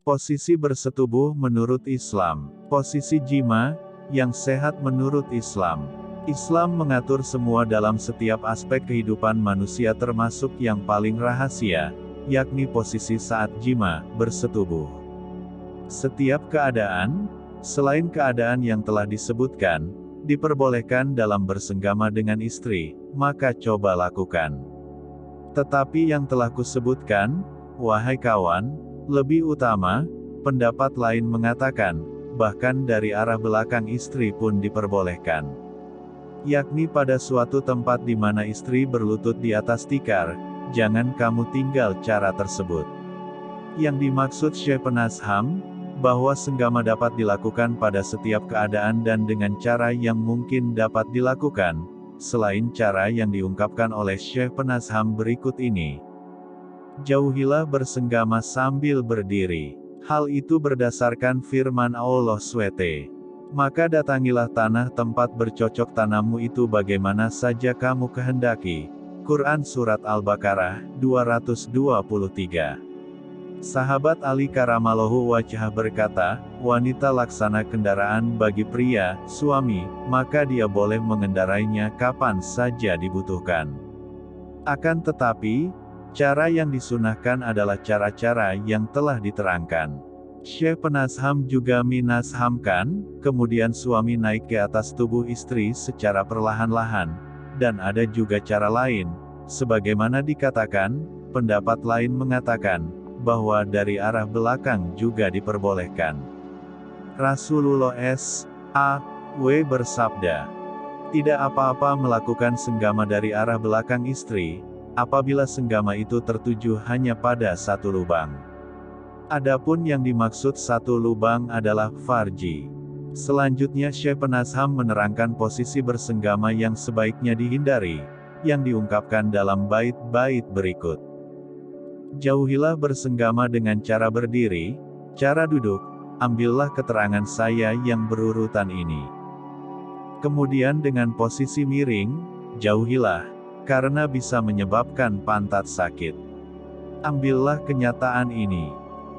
Posisi bersetubuh menurut Islam. Posisi jima, yang sehat menurut Islam. Islam mengatur semua dalam setiap aspek kehidupan manusia termasuk yang paling rahasia, yakni posisi saat jima, bersetubuh. Setiap keadaan, selain keadaan yang telah disebutkan, diperbolehkan dalam bersenggama dengan istri, maka coba lakukan. Tetapi yang telah kusebutkan, wahai kawan, lebih utama, pendapat lain mengatakan, bahkan dari arah belakang istri pun diperbolehkan. Yakni pada suatu tempat di mana istri berlutut di atas tikar, jangan kamu tinggal cara tersebut. Yang dimaksud Syekh Penasham, bahwa senggama dapat dilakukan pada setiap keadaan dan dengan cara yang mungkin dapat dilakukan, selain cara yang diungkapkan oleh Syekh Penasham berikut ini. Jauhilah bersenggama sambil berdiri. Hal itu berdasarkan firman Allah SWT. Maka datangilah tanah tempat bercocok tanammu itu bagaimana saja kamu kehendaki. Quran Surat Al-Baqarah, 223. Sahabat Ali karamallahu wajhah berkata, wanita laksana kendaraan bagi pria, suami, maka dia boleh mengendarainya kapan saja dibutuhkan. Akan tetapi, cara yang disunahkan adalah cara-cara yang telah diterangkan. Syekh Penasham juga minashamkan, kemudian suami naik ke atas tubuh istri secara perlahan-lahan, dan ada juga cara lain, sebagaimana dikatakan, pendapat lain mengatakan, bahwa dari arah belakang juga diperbolehkan. Rasulullah SAW bersabda, tidak apa-apa melakukan senggama dari arah belakang istri, apabila senggama itu tertuju hanya pada satu lubang. Adapun yang dimaksud satu lubang adalah farji. Selanjutnya Syekh Penasham menerangkan posisi bersenggama yang sebaiknya dihindari, yang diungkapkan dalam bait-bait berikut. Jauhilah bersenggama dengan cara berdiri, cara duduk, ambillah keterangan saya yang berurutan ini. Kemudian dengan posisi miring, jauhilah, karena bisa menyebabkan pantat sakit. Ambillah kenyataan ini.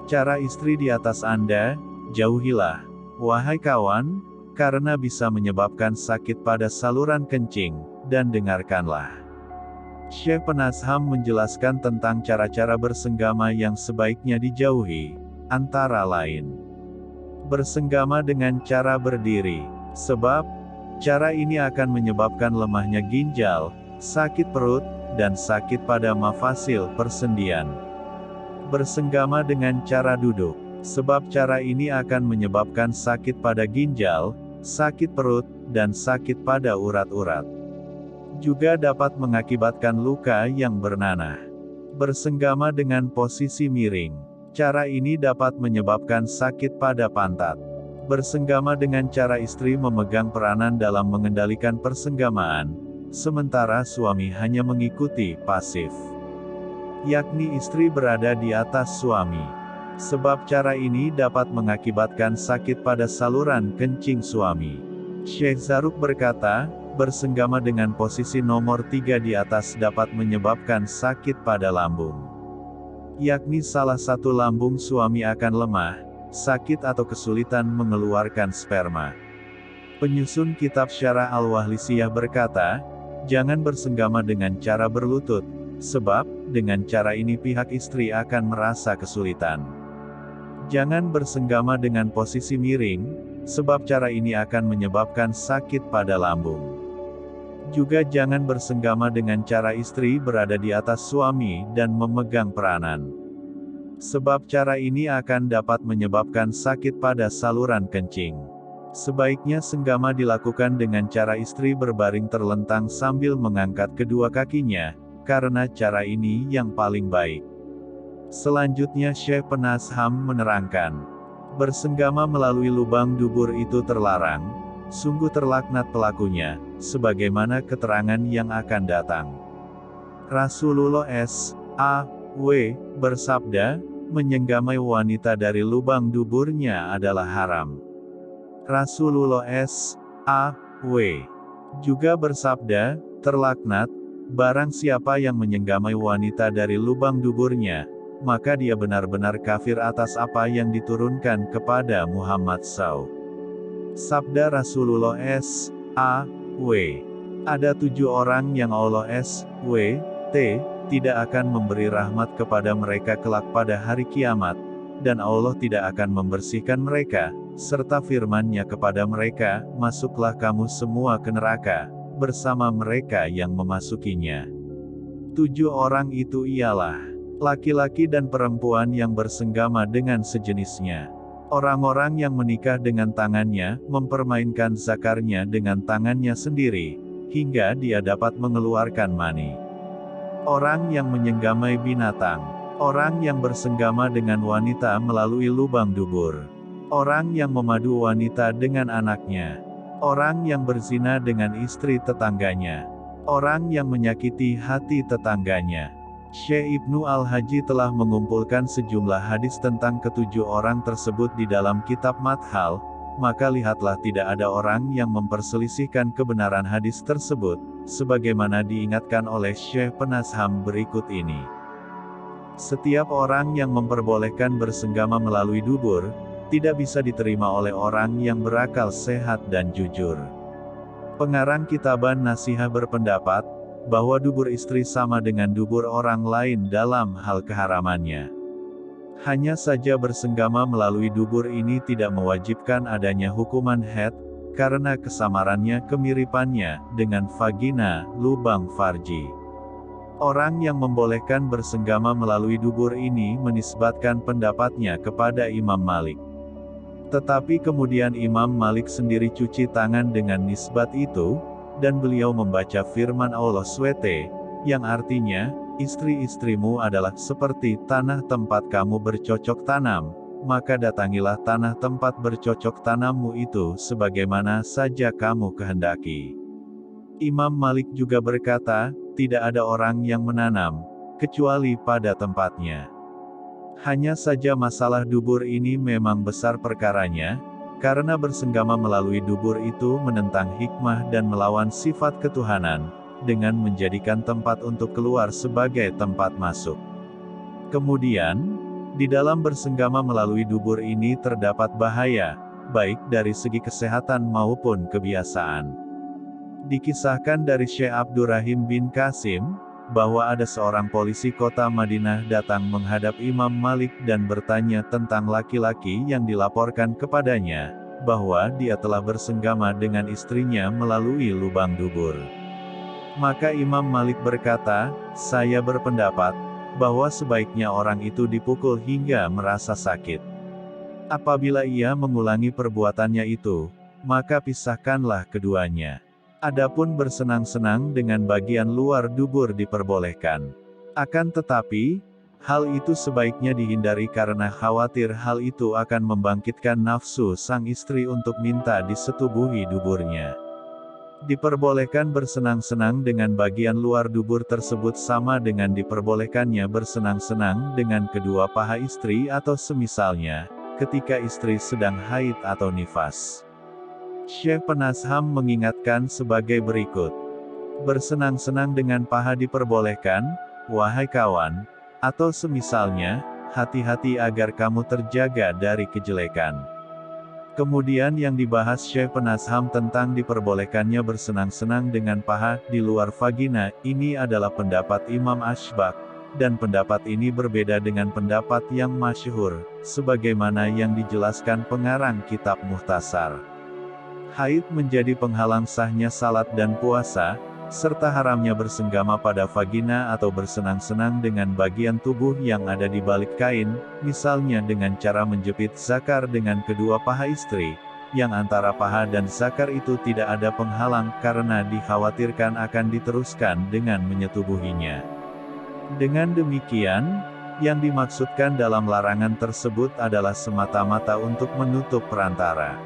Cara istri di atas Anda, jauhilah, wahai kawan, karena bisa menyebabkan sakit pada saluran kencing, dan dengarkanlah. Syekh Penasham menjelaskan tentang cara-cara bersenggama yang sebaiknya dijauhi, antara lain. Bersenggama dengan cara berdiri, sebab, cara ini akan menyebabkan lemahnya ginjal, sakit perut, dan sakit pada mafasil persendian. Bersenggama dengan cara duduk, sebab cara ini akan menyebabkan sakit pada ginjal, sakit perut, dan sakit pada urat-urat. Juga dapat mengakibatkan luka yang bernanah. Bersenggama dengan posisi miring. Cara ini dapat menyebabkan sakit pada pantat. Bersenggama dengan cara istri memegang peranan dalam mengendalikan persenggamaan, sementara suami hanya mengikuti pasif. Yakni istri berada di atas suami. Sebab cara ini dapat mengakibatkan sakit pada saluran kencing suami. Syekh Zarruq berkata, bersenggama dengan posisi nomor 3 di atas dapat menyebabkan sakit pada lambung. Yakni salah satu lambung suami akan lemah, sakit atau kesulitan mengeluarkan sperma. Penyusun kitab Syarah Al-Wahlisiyah berkata, jangan bersenggama dengan cara berlutut, sebab, dengan cara ini pihak istri akan merasa kesulitan. Jangan bersenggama dengan posisi miring, sebab cara ini akan menyebabkan sakit pada lambung. Juga jangan bersenggama dengan cara istri berada di atas suami dan memegang peranan. Sebab cara ini akan dapat menyebabkan sakit pada saluran kencing. Sebaiknya senggama dilakukan dengan cara istri berbaring terlentang sambil mengangkat kedua kakinya, karena cara ini yang paling baik. Selanjutnya Syekh Penasham menerangkan, bersenggama melalui lubang dubur itu terlarang, sungguh terlaknat pelakunya, sebagaimana keterangan yang akan datang. Rasulullah SAW bersabda, menyenggamai wanita dari lubang duburnya adalah haram. Rasulullah SAW juga bersabda, terlaknat, barang siapa yang menyenggamai wanita dari lubang duburnya, maka dia benar-benar kafir atas apa yang diturunkan kepada Muhammad SAW. Sabda Rasulullah SAW, ada 7 orang yang Allah SWT tidak akan memberi rahmat kepada mereka kelak pada hari kiamat, dan Allah tidak akan membersihkan mereka, serta firman-Nya kepada mereka, masuklah kamu semua ke neraka, bersama mereka yang memasukinya. 7 orang itu ialah laki-laki dan perempuan yang bersenggama dengan sejenisnya. Orang-orang yang menikah dengan tangannya, mempermainkan zakarnya dengan tangannya sendiri, hingga dia dapat mengeluarkan mani. Orang yang menyenggamai binatang. Orang yang bersenggama dengan wanita melalui lubang dubur. Orang yang memadu wanita dengan anaknya. Orang yang berzina dengan istri tetangganya. Orang yang menyakiti hati tetangganya. Syekh Ibnu Al-Haji telah mengumpulkan sejumlah hadis tentang ketujuh orang tersebut di dalam kitab Madhal, maka lihatlah tidak ada orang yang memperselisihkan kebenaran hadis tersebut, sebagaimana diingatkan oleh Syekh Penasham berikut ini. Setiap orang yang memperbolehkan bersenggama melalui dubur, tidak bisa diterima oleh orang yang berakal sehat dan jujur. Pengarang Kitaban Nasihah berpendapat, bahwa dubur istri sama dengan dubur orang lain dalam hal keharamannya. Hanya saja bersenggama melalui dubur ini tidak mewajibkan adanya hukuman haid, karena kesamarannya kemiripannya dengan vagina, lubang farji. Orang yang membolehkan bersenggama melalui dubur ini menisbatkan pendapatnya kepada Imam Malik. Tetapi kemudian Imam Malik sendiri cuci tangan dengan nisbat itu, dan beliau membaca firman Allah SWT, yang artinya, istri-istrimu adalah seperti tanah tempat kamu bercocok tanam, maka datangilah tanah tempat bercocok tanammu itu sebagaimana saja kamu kehendaki. Imam Malik juga berkata, tidak ada orang yang menanam, kecuali pada tempatnya. Hanya saja masalah dubur ini memang besar perkaranya, karena bersenggama melalui dubur itu menentang hikmah dan melawan sifat ketuhanan, dengan menjadikan tempat untuk keluar sebagai tempat masuk. Kemudian, di dalam bersenggama melalui dubur ini terdapat bahaya, baik dari segi kesehatan maupun kebiasaan. Dikisahkan dari Syekh Abdurrahim bin Qasim, bahwa ada seorang polisi kota Madinah datang menghadap Imam Malik dan bertanya tentang laki-laki yang dilaporkan kepadanya, bahwa dia telah bersenggama dengan istrinya melalui lubang dubur. Maka Imam Malik berkata, saya berpendapat, bahwa sebaiknya orang itu dipukul hingga merasa sakit. Apabila ia mengulangi perbuatannya itu, maka pisahkanlah keduanya. Adapun bersenang-senang dengan bagian luar dubur diperbolehkan. Akan tetapi, hal itu sebaiknya dihindari karena khawatir hal itu akan membangkitkan nafsu sang istri untuk minta disetubuhi duburnya. Diperbolehkan bersenang-senang dengan bagian luar dubur tersebut sama dengan diperbolehkannya bersenang-senang dengan kedua paha istri atau semisalnya, ketika istri sedang haid atau nifas. Syekh Penasham mengingatkan sebagai berikut. Bersenang-senang dengan paha diperbolehkan, wahai kawan, atau semisalnya, hati-hati agar kamu terjaga dari kejelekan. Kemudian yang dibahas Syekh Penasham tentang diperbolehkannya bersenang-senang dengan paha di luar vagina, ini adalah pendapat Imam Ashbak, dan pendapat ini berbeda dengan pendapat yang masyhur, sebagaimana yang dijelaskan pengarang kitab Mukhtasar. Haid menjadi penghalang sahnya salat dan puasa, serta haramnya bersenggama pada vagina atau bersenang-senang dengan bagian tubuh yang ada di balik kain, misalnya dengan cara menjepit zakar dengan kedua paha istri, yang antara paha dan zakar itu tidak ada penghalang karena dikhawatirkan akan diteruskan dengan menyetubuhinya. Dengan demikian, yang dimaksudkan dalam larangan tersebut adalah semata-mata untuk menutup perantara.